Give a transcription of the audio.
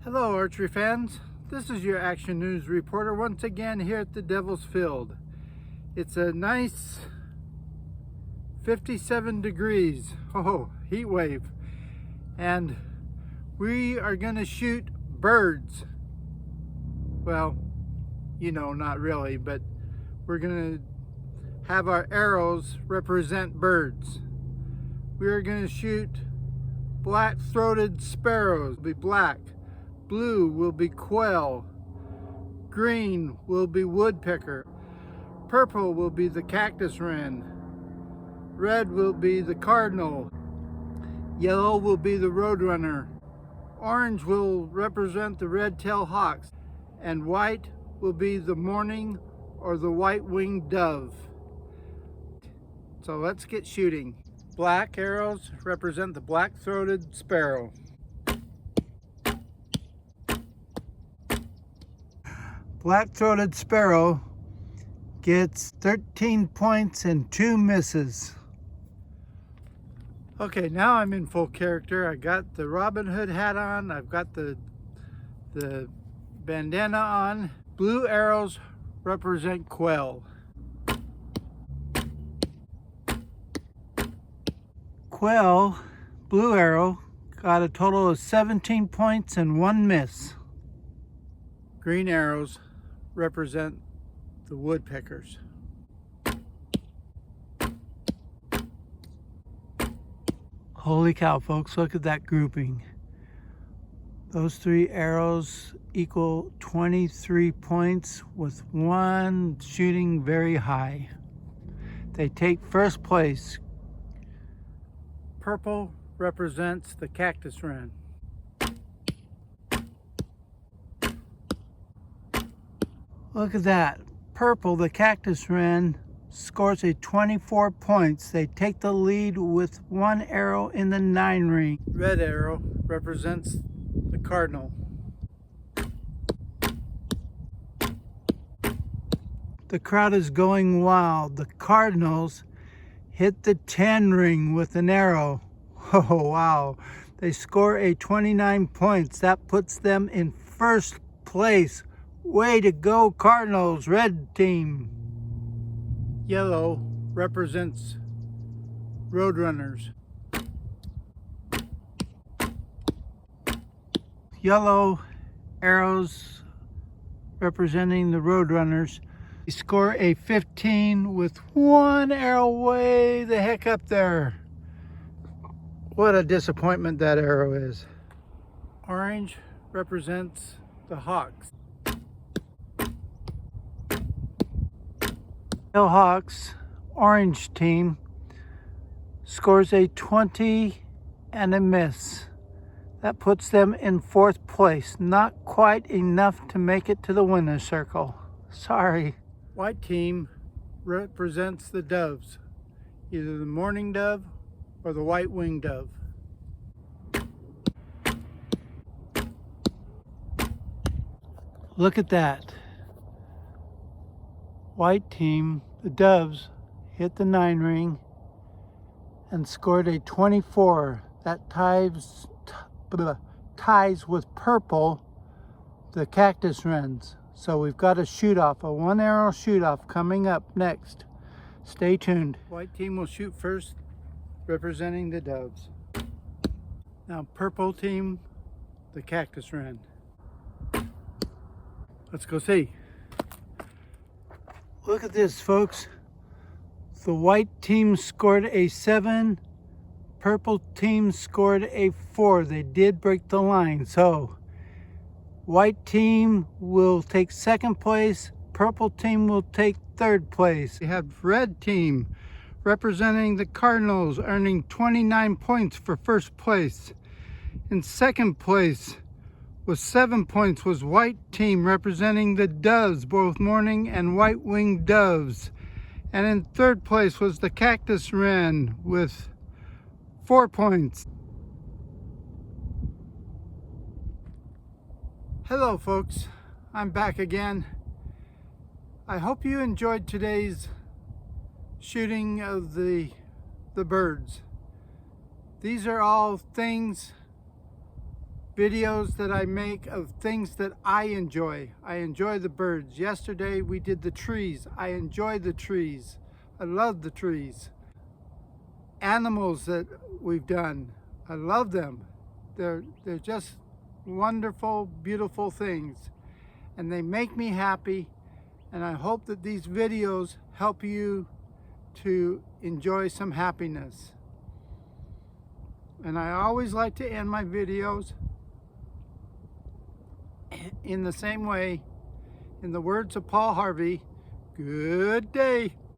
Hello archery fans, this is your Action News reporter once again here at the Devil's Field. It's a nice 57 degrees, heat wave, and we are going to shoot birds. Well, you know, not really, but we're going to have our arrows represent birds. We are going to shoot black-throated sparrows. It'll be black. Blue will be quail, green will be woodpecker, purple will be the cactus wren, red will be the cardinal, yellow will be the roadrunner, orange will represent the red-tailed hawks, and white will be the mourning or the white-winged dove. So let's get shooting. Black arrows represent the black-throated sparrow. Black-throated sparrow gets 13 points and 2 misses. Okay, now I'm in full character. I got the Robin Hood hat on. I've got the bandana on. Blue arrows represent quail. Quail, blue arrow, got a total of 17 points and 1 miss. Green arrows represent the woodpeckers. Holy cow, folks, look at that grouping. Those 3 arrows equal 23 points with 1 shooting very high. They take first place. Purple represents the cactus wren. Look at that. Purple, the cactus wren, scores a 24 points. They take the lead with 1 arrow in the 9 ring. Red arrow represents the cardinal. The crowd is going wild. The Cardinals hit the 10 ring with an arrow. Oh, wow. They score a 29 points. That puts them in first place. Way to go, Cardinals, red team. Yellow represents roadrunners. Yellow arrows representing the roadrunners. They score a 15 with 1 arrow way the heck up there. What a disappointment that arrow is. Orange represents the hawks. Hawks, orange team, scores a 20 and a miss. That puts them in 4th place. Not quite enough to make it to the winner's circle. Sorry. White team represents the doves, either the mourning dove or the white-winged dove. Look at that. White team, the doves, hit the 9 ring and scored a 24. That ties with purple, the cactus wrens. So we've got a shoot-off, a 1 arrow shoot-off coming up next. Stay tuned. White team will shoot first, representing the doves. Now purple team, the cactus wren. Let's go see. Look at this, folks. The white team scored a 7. Purple team scored a 4. They did break the line. So white team will take 2nd place. Purple team will take 3rd place. We have red team representing the Cardinals, earning 29 points for 1st place. In 2nd place with 7 points was white team representing the doves, both mourning and white-winged doves. And in 3rd place was the cactus wren with 4 points. Hello folks, I'm back again. I hope you enjoyed today's shooting of the birds. These are all things videos that I make of things that I enjoy. I enjoy the birds. Yesterday we did the trees. I enjoy the trees. I love the trees. Animals that we've done, I love them. They're just wonderful, beautiful things, and they make me happy. And I hope that these videos help you to enjoy some happiness. And I always like to end my videos in the same way, in the words of Paul Harvey, good day.